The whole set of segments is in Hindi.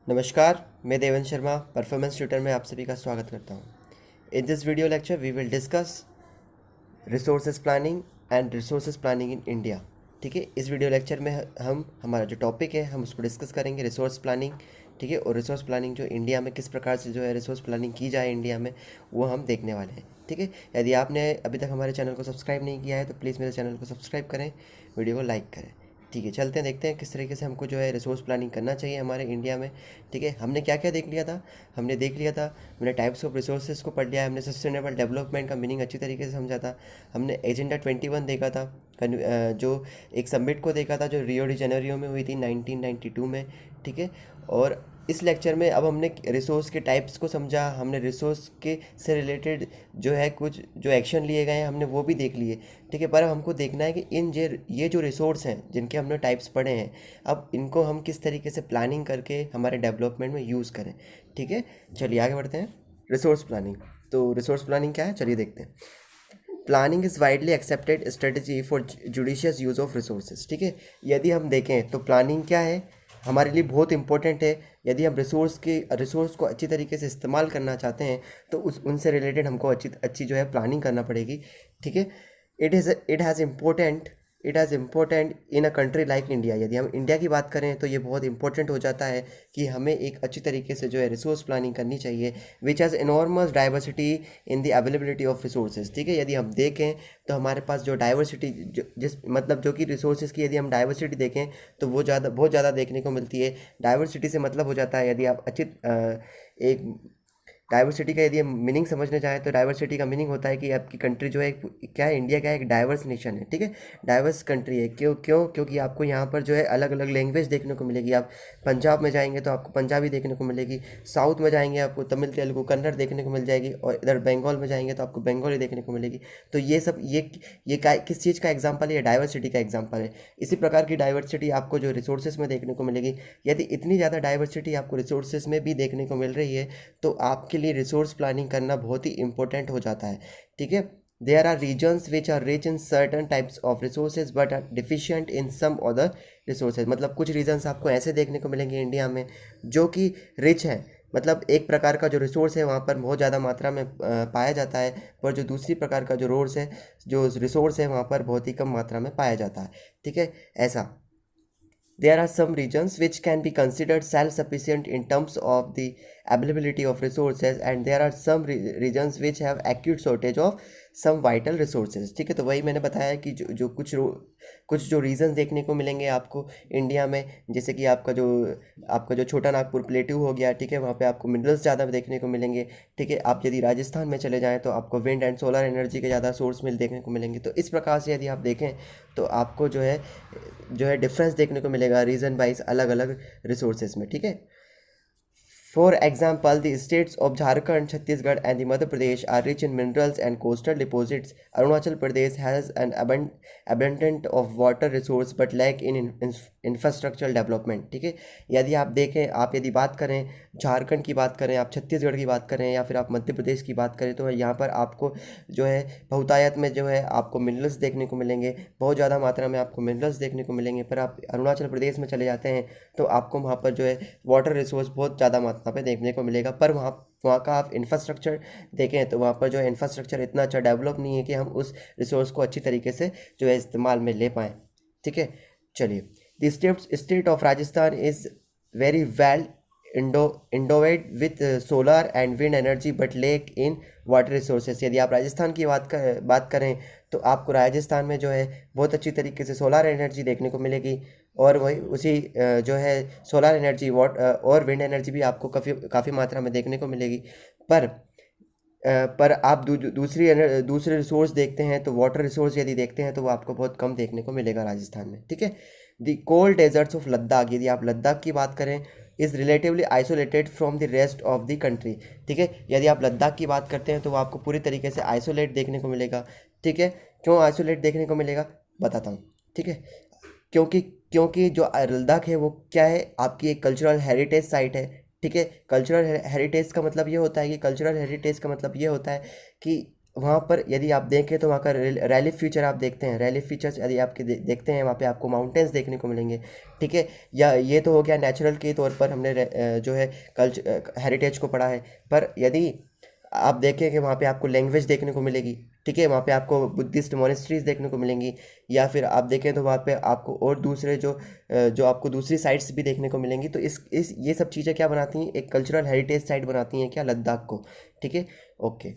नमस्कार, मैं देवेंद्र शर्मा परफॉर्मेंस ट्यूटर में आप सभी का स्वागत करता हूँ। In this video lecture we will discuss resources planning and resources planning in India. ठीक है, इस वीडियो लेक्चर में हम हमारा जो टॉपिक है हम उसको डिस्कस करेंगे, रिसोर्स प्लानिंग। ठीक है, और रिसोर्स प्लानिंग जो इंडिया में किस प्रकार से जो है रिसोर्स प्लानिंग की जाए इंडिया में, वो हम देखने वाले हैं। ठीक है, यदि आपने अभी तक हमारे चैनल को सब्सक्राइब नहीं किया है तो प्लीज़ मेरे चैनल को सब्सक्राइब करें, वीडियो को लाइक करें। ठीक है, चलते हैं, देखते हैं किस तरीके से हमको जो है रिसोर्स प्लानिंग करना चाहिए हमारे इंडिया में। ठीक है, हमने क्या क्या देख लिया था, हमने देख लिया था, हमने टाइप्स ऑफ रिसोर्सेज को पढ़ लिया, हमने सस्टेनेबल डेवलपमेंट का मीनिंग अच्छी तरीके से समझा था, हमने एजेंडा 21 देखा था, जो एक समिट को देखा था जो रियो डी जेनेरियो में हुई थी 1992 में। ठीक है, और इस लेक्चर में अब हमने रिसोर्स के टाइप्स को समझा, हमने रिसोर्स के से रिलेटेड जो है कुछ जो एक्शन लिए गए हैं हमने वो भी देख लिए। ठीक है, पर अब हमको देखना है कि ये जो रिसोर्स हैं जिनके हमने टाइप्स पढ़े हैं, अब इनको हम किस तरीके से प्लानिंग करके हमारे डेवलपमेंट में यूज़ करें। ठीक है, चलिए आगे बढ़ते हैं। रिसोर्स प्लानिंग, तो रिसोर्स प्लानिंग क्या है, चलिए देखते हैं। Planning is widely accepted strategy for judicious use of resources. ठीक है, यदि हम देखें तो प्लानिंग क्या है, हमारे लिए बहुत इंपॉर्टेंट है। यदि हम रिसोर्स को अच्छी तरीके से इस्तेमाल करना चाहते हैं तो उनसे रिलेटेड हमको अच्छी अच्छी जो है प्लानिंग करना पड़ेगी। ठीक है, it has important in a country like India. यदि हम इंडिया की बात करें तो ये बहुत इंपॉर्टेंट हो जाता है कि हमें एक अच्छी तरीके से जो है रिसोर्स प्लानिंग करनी चाहिए, which has enormous diversity in the availability of resources. ठीक है, यदि हम देखें तो हमारे पास जो डाइवर्सिटी जिस मतलब जो कि रिसोर्सेज की यदि हम डाइवर्सिटी देखें तो वो बहुत ज़्यादा देखने को मिलती है। डाइवर्सिटी से मतलब हो जाता है, यदि आप एक डाइवर्सिटी का यदि हम मीनिंग समझने चाहें तो डाइवर्सिटी का मीनिंग होता है कि आपकी कंट्री जो है क्या है, इंडिया क्या है, एक डाइवर्स नेशन है। ठीक है, डाइवर्स कंट्री है। क्यों क्यों क्योंकि आपको यहाँ पर जो है अलग अलग लैंग्वेज देखने को मिलेगी। आप पंजाब में जाएंगे तो आपको पंजाबी देखने को मिलेगी, साउथ में जाएंगे आपको तमिल तेलुगु कन्नड़ देखने को मिल जाएगी, और इधर बंगाल में जाएंगे तो आपको बंगाली देखने को मिलेगी। तो ये सब किस चीज़ का एग्जाम्पल है, ये डाइवर्सिटी का एग्जाम्पल है। इसी प्रकार की डाइवर्सिटी आपको जो रिसोर्सेज में देखने को मिलेगी। यदि इतनी ज़्यादा डाइवर्सिटी आपको रिसोर्सेज में भी देखने को मिल रही है तो आपके लिए रिसोर्स प्लानिंग करना बहुत ही इंपॉर्टेंट हो जाता है। ठीक है, there are regions which are rich in certain types of resources but are deficient in some other resources. मतलब कुछ रीजन्स आपको ऐसे देखने को मिलेंगे इंडिया में जो कि रिच हैं, मतलब एक प्रकार का जो रिसोर्स है वहाँ पर बहुत ज़्यादा मात्रा में पाया जाता है, पर जो दूसरी प्रकार का जो रिसोर्स है वहाँ पर बहुत ही कम मात्रा में पाया जाता है। ठीक है, ऐसा there are some regions which can be considered self-sufficient in terms of the availability of resources, and there are some regions which have acute shortage of some vital resources। ठीक है, तो वही मैंने बताया कि जो कुछ जो रीजंस देखने को मिलेंगे आपको इंडिया में, जैसे कि आपका जो छोटा नागपुर प्लेट्यू हो गया। ठीक है, वहाँ पे आपको मिनरल्स ज़्यादा देखने को मिलेंगे। ठीक है, आप यदि राजस्थान में चले जाएँ तो आपको विंड एंड सोलर एनर्जी के ज़्यादा सोर्स देखने को मिलेंगे। तो इस प्रकार से यदि आप देखें तो आपको जो है डिफरेंस देखने को मिलेगा रीजन वाइज अलग अलग रिसोर्सेज में। ठीक है, for example, the states of Jharkhand, Chhattisgarh, and the Madhya Pradesh are rich in minerals and coastal deposits. Arunachal Pradesh has an abundant of water resource but lack in infrastructural development। ठीक है, यदि आप देखें, आप यदि बात करें झारखंड की बात करें, आप छत्तीसगढ़ की बात करें, या फिर आप मध्य प्रदेश की बात करें, तो यहाँ पर आपको जो है बहुतायत में जो है आपको मिनरल्स देखने को मिलेंगे, बहुत ज़्यादा मात्रा में आपको मिनरल्स देखने को मिलेंगे। पर आप अरुणाचल प्रदेश में चले जाते हैं तो आपको वहाँ पर जो है वाटर रिसोर्स बहुत ज़्यादा मात्रा पे देखने को मिलेगा, पर वहाँ का आप इंफ्रास्ट्रक्चर देखें तो वहाँ पर जो है इंफ्रास्ट्रक्चर इतना अच्छा डेवलप नहीं है कि हम उस रिसोर्स को अच्छी तरीके से जो है इस्तेमाल में ले पाएँ। ठीक है, चलिए, the state of Rajasthan is very well endowed with solar and wind energy but lack in water resources. यदि आप राजस्थान की बात करें तो आपको राजस्थान में जो है बहुत अच्छी तरीके से सोलर एनर्जी देखने को मिलेगी, और वही उसी जो है सोलर एनर्जी और विंड एनर्जी भी आपको काफ़ी मात्रा में देखने को मिलेगी। पर आप दूसरे रिसोर्स देखते हैं तो वाटर रिसोर्स यदि देखते हैं तो वो आपको बहुत कम देखने को मिलेगा राजस्थान में। ठीक है, the cold desserts of Ladakh, यदि आप लद्दाख की बात करें, is relatively isolated from the rest of the country. ठीक है, यदि आप लद्दाख की बात करते हैं तो वो आपको पूरी तरीके से आइसोलेट देखने को मिलेगा। ठीक है, क्यों आइसोलेट देखने को मिलेगा बताता हूँ। ठीक है, क्योंकि क्योंकि जो लद्दाख है वो क्या है, आपकी एक कल्चरल हेरिटेज साइट है। ठीक है, कल्चरल हेरिटेज का मतलब ये होता है कि वहाँ पर यदि आप देखें तो वहाँ का रैलिफ फीचर आप देखते हैं, रैलिफ फीचर्स यदि आपके देखते हैं, वहाँ पे आपको माउंटेन्स देखने को मिलेंगे। ठीक है, या ये तो हो गया नेचुरल के तौर पर हमने जो है कल्चर हेरिटेज को पढ़ा है। पर यदि आप देखें कि वहाँ पे आपको लैंग्वेज देखने को मिलेगी, ठीक है, वहाँ पे आपको बुद्धिस्ट मोनेस्ट्रीज देखने को मिलेंगी, या फिर आप देखें तो वहाँ पे आपको और दूसरे जो आपको दूसरी साइट्स भी देखने को मिलेंगी। तो इस ये सब चीज़ें क्या बनाती हैं, एक कल्चरल हेरिटेज साइट बनाती हैं क्या, लद्दाख को। ठीक है, okay.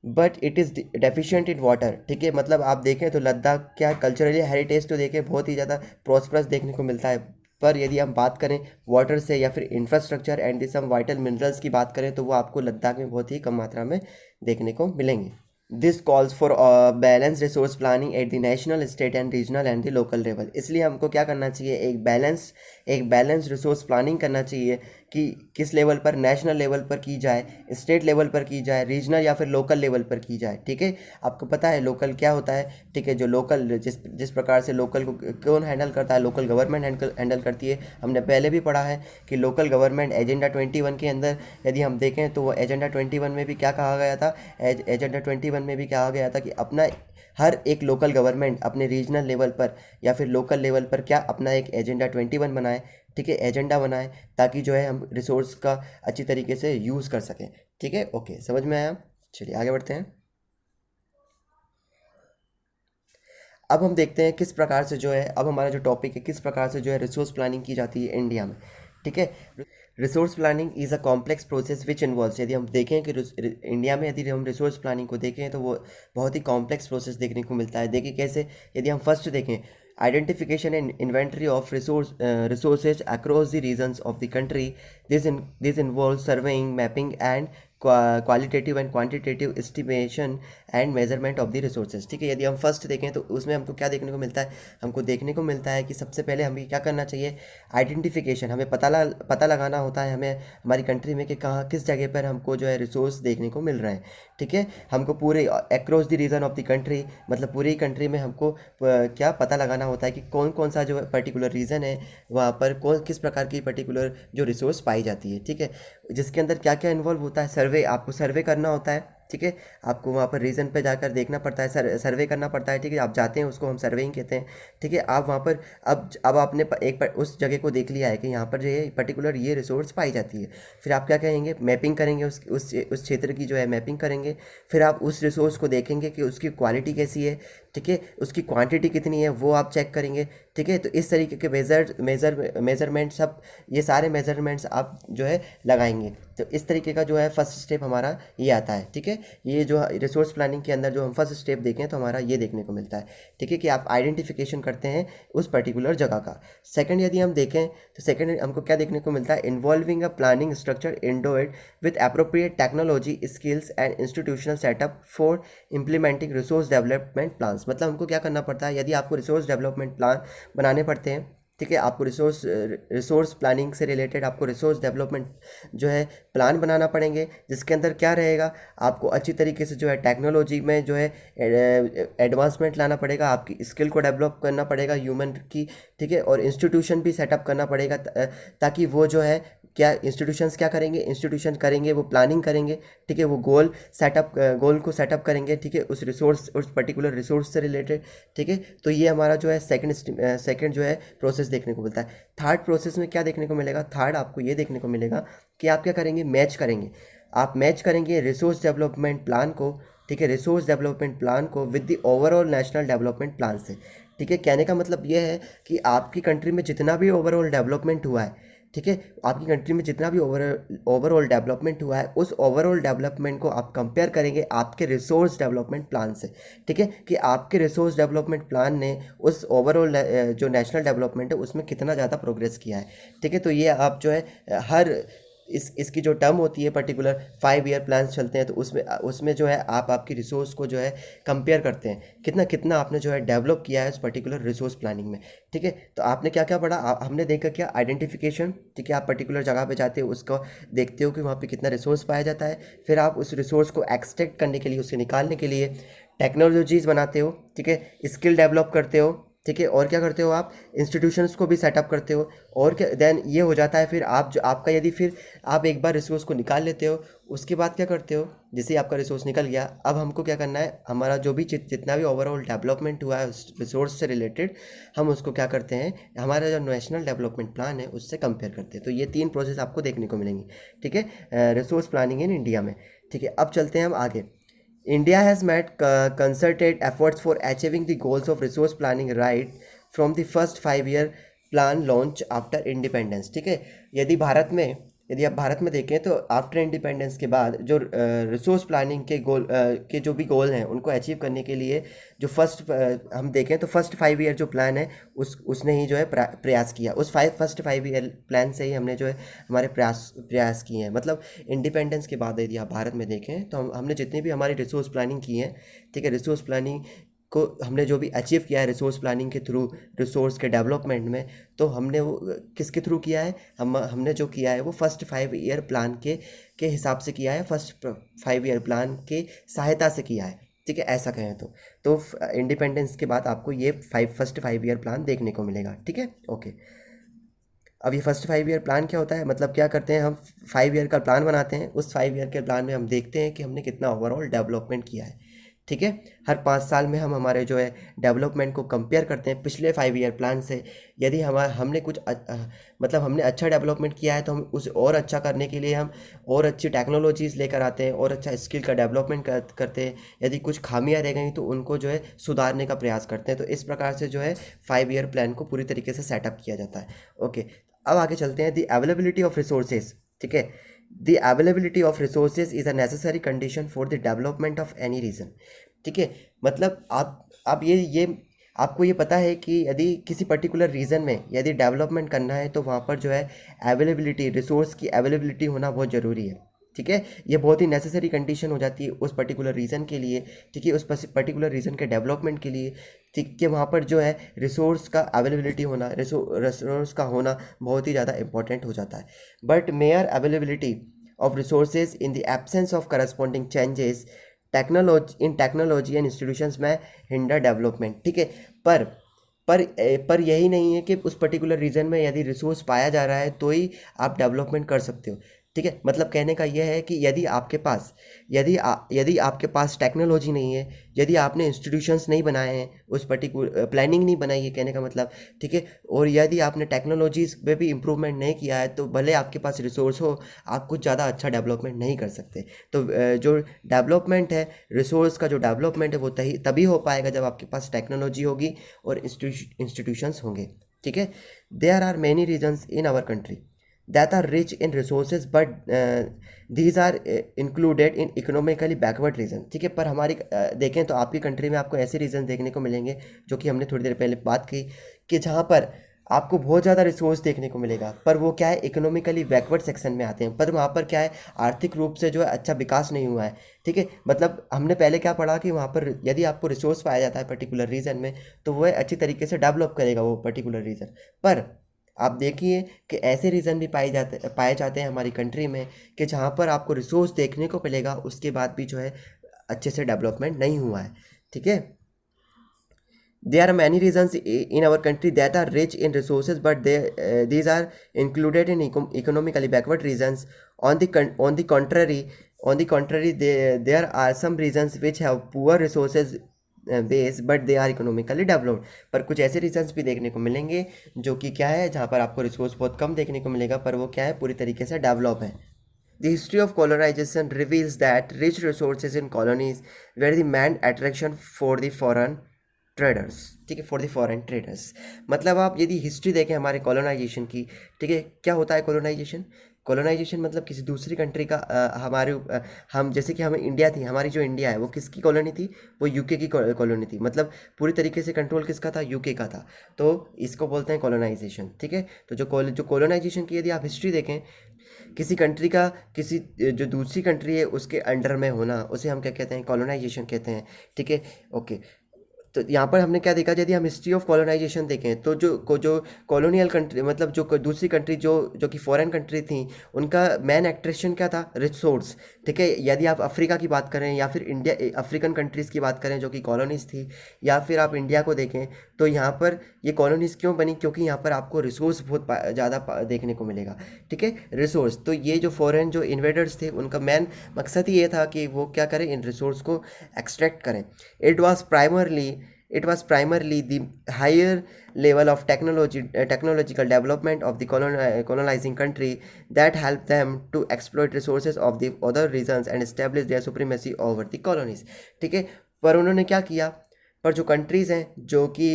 But it is deficient in water. ठीक है, मतलब आप देखें तो लद्दाख क्या कल्चरली हेरिटेज तो देखें बहुत ही ज़्यादा प्रॉस्परस देखने को मिलता है, पर यदि हम बात करें वाटर से या फिर infrastructure and some vital minerals की बात करें तो वो आपको लद्दाख में बहुत ही कम मात्रा में देखने को मिलेंगे। This calls for balance resource planning at the national, state and regional and the local level. इसलिए हमको क्या करना चाहिए, एक बैलेंस रिसोर्स प्लानिंग करना चाहिए कि किस लेवल पर, नेशनल लेवल पर की जाए, स्टेट लेवल पर की जाए, रीजनल या फिर लोकल लेवल पर की जाए। ठीक है, आपको पता है लोकल क्या होता है। ठीक है, जो लोकल जिस प्रकार से लोकल को कौन हैंडल करता है, लोकल गवर्नमेंट हैंडल करती है। हमने पहले भी पढ़ा है कि लोकल गवर्नमेंट एजेंडा 21 के अंदर यदि हम देखें तो वो एजेंडा 21 में भी क्या कहा गया था, एजेंडा 21 में भी कहा गया था कि अपना हर एक लोकल गवर्नमेंट अपने रीजनल लेवल पर या फिर लोकल लेवल पर क्या अपना एक एजेंडा 21 बनाए। ठीक है, एजेंडा बनाए ताकि जो है हम रिसोर्स का अच्छी तरीके से यूज़ कर सकें। ठीक है, ओके, समझ में आया। चलिए आगे बढ़ते हैं। अब हम देखते हैं किस प्रकार से जो है, अब हमारा जो टॉपिक है किस प्रकार से जो है रिसोर्स प्लानिंग की जाती है इंडिया में। ठीक है, resource planning is a complex process which involves, यदि हम देखें कि इंडिया में यदि हम रिसोर्स प्लानिंग को देखें तो वो बहुत ही कॉम्प्लेक्स प्रोसेस देखने को मिलता है। देखिए कैसे, यदि हम फर्स्ट देखें, identification and inventory of resources across the regions of the country. This involve surveying, mapping and qualitative and quantitative estimation and measurement of the resources. ठीक है, यदि हम फर्स्ट देखें तो उसमें हमको क्या देखने को मिलता है, हमको देखने को मिलता है कि सबसे पहले हमें क्या करना चाहिए, आइडेंटिफिकेशन, हमें पता लगाना होता है हमें हमारी कंट्री में कि कहाँ किस जगह पर हमको जो है रिसोर्स देखने को मिल रहे हैं। ठीक है, हमको पूरे across the region of the country, मतलब पूरी कंट्री में हमको क्या पता लगाना होता है कि कौन कौन सा जो पर्टिकुलर रीजन है वहाँ पर कौन किस प्रकार की पर्टिकुलर जो रिसोर्स पाई जाती है। ठीक है, जिसके अंदर क्या क्या इन्वॉल्व होता है, सर्वे, आपको सर्वे करना होता है। ठीक है, आपको वहाँ पर रीजन पे जाकर देखना पड़ता है, सर्वे करना पड़ता है। ठीक है, आप जाते हैं, उसको हम सर्वेइंग कहते हैं। ठीक है, आप वहाँ पर अब आपने उस जगह को देख लिया है कि यहाँ पर जो है पर्टिकुलर ये रिसोर्स पाई जाती है। फिर आप क्या करेंगे, मैपिंग करेंगे, उस क्षेत्र की जो है मैपिंग करेंगे। फिर आप उस रिसोर्स को देखेंगे कि उसकी क्वालिटी कैसी है। ठीक है, उसकी क्वांटिटी कितनी है वो आप चेक करेंगे। ठीक है, तो इस तरीके के मेजरमेंट सब, ये सारे मेजरमेंट्स आप जो है लगाएंगे। तो इस तरीके का जो है फर्स्ट स्टेप हमारा ये आता है। ठीक है, ये जो रिसोर्स प्लानिंग के अंदर जो हम फर्स्ट स्टेप देखें तो हमारा ये देखने को मिलता है। ठीक है, कि आप आइडेंटिफिकेशन करते हैं उस पर्टिकुलर जगह का। सेकंड यदि हम देखें तो सेकंड हमको क्या देखने को मिलता है, involving a planning structure Indo it with appropriate technology, skills and institutional setup for implementing resource development plans. मतलब हमको क्या करना पड़ता है, यदि आपको रिसोर्स डेवलपमेंट प्लान बनाने पड़ते हैं। ठीक है, आपको रिसोर्स प्लानिंग से रिलेटेड आपको रिसोर्स डेवलपमेंट जो है प्लान बनाना पड़ेंगे, जिसके अंदर क्या रहेगा, आपको अच्छी तरीके से जो है टेक्नोलॉजी में जो है एडवांसमेंट लाना पड़ेगा, आपकी स्किल को डेवलप करना पड़ेगा ह्यूमन की। ठीक है, और इंस्टीट्यूशन भी सेटअप करना पड़ेगा ताकि वो जो है क्या इंस्टीट्यूशंस क्या करेंगे, इंस्टीट्यूशन करेंगे वो प्लानिंग करेंगे। ठीक है, वो गोल को सेटअप करेंगे। ठीक है, उस पर्टिकुलर रिसोर्स से रिलेटेड। ठीक है, तो ये हमारा जो है सेकंड जो है प्रोसेस देखने को मिलता है। थर्ड प्रोसेस में क्या देखने को मिलेगा, थर्ड आपको ये देखने को मिलेगा कि आप क्या करेंगे, आप मैच करेंगे रिसोर्स डेवलपमेंट प्लान को। ठीक है, रिसोर्स डेवलपमेंट प्लान को with the overall national development plan से। ठीक है, कहने का मतलब ये है कि आपकी कंट्री में जितना भी ओवरऑल डेवलपमेंट हुआ है, ठीक है, आपकी कंट्री में जितना भी ओवरऑल डेवलपमेंट हुआ है, उस ओवरऑल डेवलपमेंट को आप कंपेयर करेंगे आपके रिसोर्स डेवलपमेंट प्लान से। ठीक है, कि आपके रिसोर्स डेवलपमेंट प्लान ने उस ओवरऑल जो नेशनल डेवलपमेंट है उसमें कितना ज़्यादा प्रोग्रेस किया है। ठीक है, तो ये आप जो है हर इसकी जो टर्म होती है पर्टिकुलर 5 ईयर प्लान्स चलते हैं, तो उसमें उसमें जो है आप आपकी रिसोर्स को जो है कंपेयर करते हैं कितना कितना आपने जो है डेवलप किया है उस पर्टिकुलर रिसोर्स प्लानिंग में। ठीक है, तो आपने क्या क्या पढ़ा, हमने देखा क्या, आइडेंटिफिकेशन। ठीक है, आप पर्टिकुलर जगह पे जाते हो, उसको देखते हो कि वहाँ पे कितना रिसोर्स पाया जाता है। फिर आप उस रिसोर्स को एक्सट्रैक्ट करने के लिए, उसे निकालने के लिए टेक्नोलॉजीज़ बनाते हो। ठीक है, स्किल डेवलप करते हो। ठीक है। और क्या करते हो आप, इंस्टीट्यूशंस को भी सेटअप करते हो। और क्या देन ये हो जाता है फिर आप जो आपका यदि फिर आप एक बार रिसोर्स को निकाल लेते हो, उसके बाद क्या करते हो, जैसे ही आपका रिसोर्स निकल गया, अब हमको क्या करना है, हमारा जो भी जितना भी ओवरऑल डेवलपमेंट हुआ है उस रिसोर्स से रिलेटेड, हम उसको क्या करते हैं, हमारा जो नेशनल डेवलपमेंट प्लान है उससे कंपेयर करते हैं। तो ये 3 प्रोसेस आपको देखने को मिलेंगी, ठीक है, रिसोर्स प्लानिंग इन इंडिया में। ठीक है, अब चलते हैं हम आगे। India has made concerted efforts for achieving the goals of resource planning right from the first 5 year plan launch after independence। ठीक है, यदि आप भारत में देखें तो आफ्टर इंडिपेंडेंस के बाद जो रिसोर्स प्लानिंग के गोल के जो भी गोल हैं उनको अचीव करने के लिए जो हम देखें तो फर्स्ट 5 ईयर जो प्लान है उसने ही जो है प्रयास किया। फर्स्ट 5 ईयर प्लान से ही हमने जो है हमारे प्रयास किए हैं। मतलब इंडिपेंडेंस के बाद यदि आप भारत में देखें तो हमने जितनी भी हमारी रिसोर्स प्लानिंग की है, ठीक है, रिसोर्स प्लानिंग को हमने जो भी अचीव किया है रिसोर्स प्लानिंग के थ्रू रिसोर्स के डेवलपमेंट में, तो हमने वो किसके थ्रू किया है, हमने जो किया है वो फर्स्ट 5 ईयर प्लान के हिसाब से किया है, फर्स्ट 5 ईयर प्लान के सहायता से किया है। ठीक है, ऐसा कहें तो इंडिपेंडेंस के बाद आपको ये फर्स्ट 5 ईयर प्लान देखने को मिलेगा। ठीक है, ओके। अब ये फर्स्ट 5 ईयर प्लान क्या होता है, मतलब क्या करते हैं, हम 5 ईयर का प्लान बनाते हैं, उस 5 ईयर के प्लान में हम देखते हैं कि हमने कितना ओवरऑल डेवलपमेंट किया है। ठीक है, हर 5 साल में हम हमारे जो है डेवलपमेंट को कंपेयर करते हैं पिछले 5 ईयर प्लान से। यदि हमने कुछ मतलब हमने अच्छा डेवलपमेंट किया है तो हम उसे और अच्छा करने के लिए हम और अच्छी टेक्नोलॉजीज़ लेकर आते हैं और अच्छा स्किल का डेवलपमेंट करते हैं। यदि कुछ खामियां रह गई तो उनको जो है सुधारने का प्रयास करते हैं। तो इस प्रकार से जो है 5 ईयर प्लान को पूरी तरीके से सेटअप किया जाता है। ओके, अब आगे चलते हैं, दी अवेलेबिलिटी ऑफ रिसोर्सेज। ठीक है, the availability of resources is a necessary condition for the development of any region. ठीक है, मतलब आप ये आपको ये पता है कि यदि किसी पर्टिकुलर रीजन में यदि डेवलपमेंट करना है तो वहाँ पर जो है अवेलेबिलिटी, रिसोर्स की अवेलेबिलिटी होना बहुत ज़रूरी है। ठीक है, ये बहुत ही नेसेसरी कंडीशन हो जाती है उस पर्टिकुलर रीज़न के लिए। ठीक है, उस पर्टिकुलर रीज़न के डेवलपमेंट के लिए। ठीक है, वहाँ पर जो है रिसोर्स का अवेलेबिलिटी होना, रिसोर्स का होना बहुत ही ज़्यादा इंपॉर्टेंट हो जाता है। But mayor availability of resources in the absence of corresponding changes technology and institutions में हिंडर डेवलपमेंट। ठीक है, पर पर यही नहीं है कि उस पर्टिकुलर रीजन में यदि रिसोर्स पाया जा रहा है तो ही आप डेवलपमेंट कर सकते हो। ठीक है, मतलब कहने का यह है कि यदि आपके पास टेक्नोलॉजी नहीं है, यदि आपने इंस्टीट्यूशंस नहीं बनाए हैं, उस पर्टिकुलर प्लानिंग नहीं बनाई है कहने का मतलब, ठीक है, और यदि आपने टेक्नोलॉजीज पे भी इम्प्रूवमेंट नहीं किया है तो भले आपके पास रिसोर्स हो, आप कुछ ज़्यादा अच्छा डेवलपमेंट नहीं कर सकते। तो जो डेवलपमेंट है, रिसोर्स का जो डेवलपमेंट है वो तभी हो पाएगा जब आपके पास टेक्नोलॉजी होगी और इंस्टीट्यूशंस होंगे। ठीक है, there are many regions in our country that are rich in resources but these are included in economically backward region। ठीक है, पर हमारी देखें तो आपकी कंट्री में आपको ऐसे रीजन देखने को मिलेंगे जो कि हमने थोड़ी देर पहले बात की कि जहाँ पर आपको बहुत ज़्यादा रिसोर्स देखने को मिलेगा, पर वो क्या है, इकोनॉमिकली बैकवर्ड सेक्शन में आते हैं, पर वहाँ पर क्या है, आर्थिक रूप से जो है अच्छा विकास नहीं हुआ है। ठीक है, मतलब हमने पहले क्या पढ़ा कि वहाँ पर यदि आपको रिसोर्स पाया जाता है पर्टिकुलर रीजन में तो वह अच्छी तरीके से डेवलप करेगा वो पर्टिकुलर रीजन। पर आप देखिए कि ऐसे रीज़न भी पाए जाते हैं हमारी कंट्री में कि जहाँ पर आपको रिसोर्स देखने को मिलेगा उसके बाद भी जो है अच्छे से डेवलपमेंट नहीं हुआ है। ठीक है, there are many reasons in our country that are rich in resources but these are included in economically backward regions. On the contrary there are some regions which have poor resources base but they are economically developed. पर कुछ ऐसे रीजन्स भी देखने को मिलेंगे जो कि क्या है, जहाँ पर आपको रिसोर्स बहुत कम देखने को मिलेगा पर वो क्या है, पूरी तरीके से डेवलप है। The history of colonization reveals that rich resources in colonies were the main attraction for the foreign traders. ठीक है, फॉर द फॉरेन ट्रेडर्स, मतलब आप यदि हिस्ट्री देखें हमारे कॉलोनाइजेशन की, ठीक है, क्या होता है कॉलोनाइजेशन मतलब किसी दूसरी कंट्री का हम जैसे कि हमें इंडिया थी, हमारी जो इंडिया है वो किसकी कॉलोनी थी, वो यूके की कॉलोनी थी, मतलब पूरी तरीके से कंट्रोल किसका था, यूके का था, तो इसको बोलते हैं कॉलोनाइजेशन। ठीक है, तो जो कॉलोनाइजेशन की यदि आप हिस्ट्री देखें, किसी कंट्री का किसी जो दूसरी कंट्री है उसके अंडर में होना, उसे हम क्या कहते हैं, कॉलोनाइजेशन कहते हैं। ठीक है, ओके। तो यहाँ पर हमने क्या देखा, यदि हम हिस्ट्री ऑफ कॉलोनाइजेशन देखें तो जो कॉलोनियल कंट्री, मतलब जो दूसरी कंट्री जो कि फॉरेन कंट्री थी, उनका मेन एट्रैक्शन क्या था, रिसोर्स। ठीक है, यदि आप अफ्रीका की बात करें या फिर इंडिया, अफ्रीकन कंट्रीज़ की बात करें जो कि कॉलोनीज थी, या फिर आप इंडिया को देखें, तो यहाँ पर ये कॉलोनीज क्यों बनी, क्योंकि यहाँ पर आपको रिसोर्स बहुत ज़्यादा देखने को मिलेगा। ठीक है, रिसोर्स, तो ये जो फॉरेन जो इन्वेडर्स थे उनका मेन मकसद ही ये था कि वो क्या करें, इन रिसोर्स को एक्सट्रैक्ट करें। It was primarily it was primarily the higher level of technological development of the colonizing country that helped them to exploit resources of the other regions and establish their supremacy over the colonies। ठीक है, पर उन्होंने क्या किया, पर जो कंट्रीज़ हैं जो कि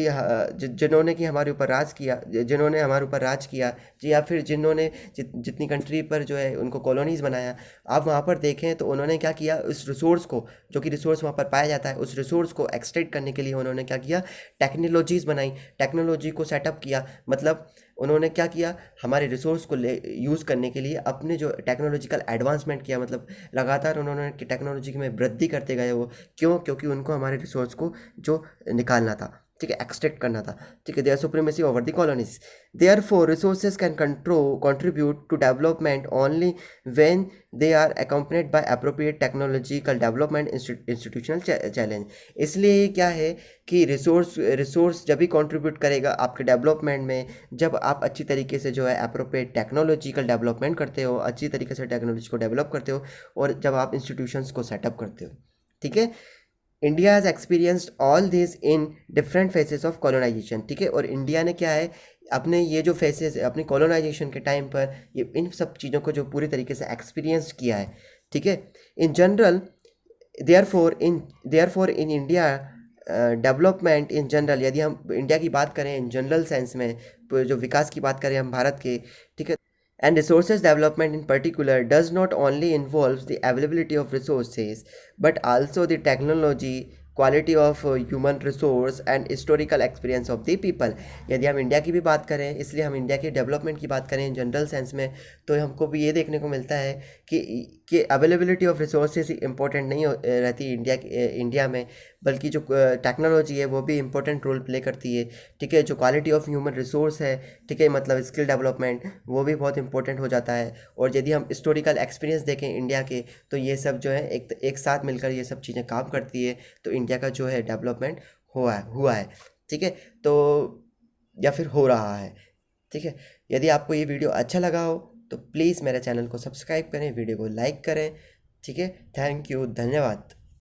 जिन्होंने कि हमारे ऊपर राज किया, जिन्होंने हमारे ऊपर राज किया, या फिर जिन्होंने जितनी कंट्री पर जो है उनको कॉलोनीज़ बनाया, आप वहाँ पर देखें तो उन्होंने क्या किया, उस रिसोर्स को, जो कि रिसोर्स वहाँ पर पाया जाता है, उस रिसोर्स को एक्सट्रैक्ट करने के लिए उन्होंने क्या किया, टेक्नोलॉजीज़ बनाई, टेक्नोलॉजी को सेटअप किया। मतलब उन्होंने क्या किया, हमारे रिसोर्स को ले यूज़ करने के लिए अपने जो टेक्नोलॉजिकल एडवांसमेंट किया, मतलब लगातार उन्होंने टेक्नोलॉजी में वृद्धि करते गए वो। क्यों, क्योंकि उनको हमारे रिसोर्स को जो निकालना था, ठीक है, एक्सट्रैक्ट करना था। ठीक है, their supremacy over the colonies, therefore resources can contribute to development only when they are accompanied by appropriate technological development institutional challenge. इसलिए क्या है कि रिसोर्स जब भी कंट्रीब्यूट करेगा आपके डेवलपमेंट में, जब आप अच्छी तरीके से जो है अप्रोप्रिएट टेक्नोलॉजिकल डेवलपमेंट करते हो, अच्छी तरीके से टेक्नोलॉजी को डेवलप करते हो, और जब आप इंस्टीट्यूशंस को सेटअप करते हो। ठीक है, India has experienced all this in different phases of colonization. ठीक है, और इंडिया ने क्या है, अपने ये जो फेसेस अपनी कॉलोनाइजेशन के टाइम पर ये इन सब चीज़ों को जो पूरी तरीके से एक्सपीरियंस किया है। ठीक है, in general, therefore in India development in general, यदि हम इंडिया की बात करें इन जनरल सेंस में, जो विकास की बात करें हम भारत के, ठीक है, and resources development in particular does not only involves the availability of resources but also the technology, quality of human resource and historical experience of the people। यदि हम इंडिया की भी बात करें, इसलिए हम इंडिया के डेवलपमेंट की बात करें जनरल सेंस में, तो हमको भी ये देखने को मिलता है कि अवेलेबिलिटी ऑफ रिसोर्सेज इंपॉर्टेंट नहीं रहती इंडिया में, बल्कि जो टेक्नोलॉजी है वो भी इंपॉर्टेंट रोल प्ले करती है। ठीक है, जो क्वालिटी ऑफ ह्यूमन रिसोर्स है, ठीक है, मतलब स्किल डेवलपमेंट, वो भी बहुत इंपॉर्टेंट हो जाता है। और यदि हम हिस्टोरिकल एक्सपीरियंस देखें इंडिया के, तो ये सब जो है एक साथ मिलकर ये सब चीज़ें काम करती है, तो इंडिया का जो है डेवलपमेंट हुआ है। ठीक है, तो या फिर हो रहा है। ठीक है, यदि आपको ये वीडियो अच्छा लगा हो तो प्लीज़ मेरे चैनल को सब्सक्राइब करें, वीडियो को लाइक करें। ठीक है, थैंक यू, धन्यवाद।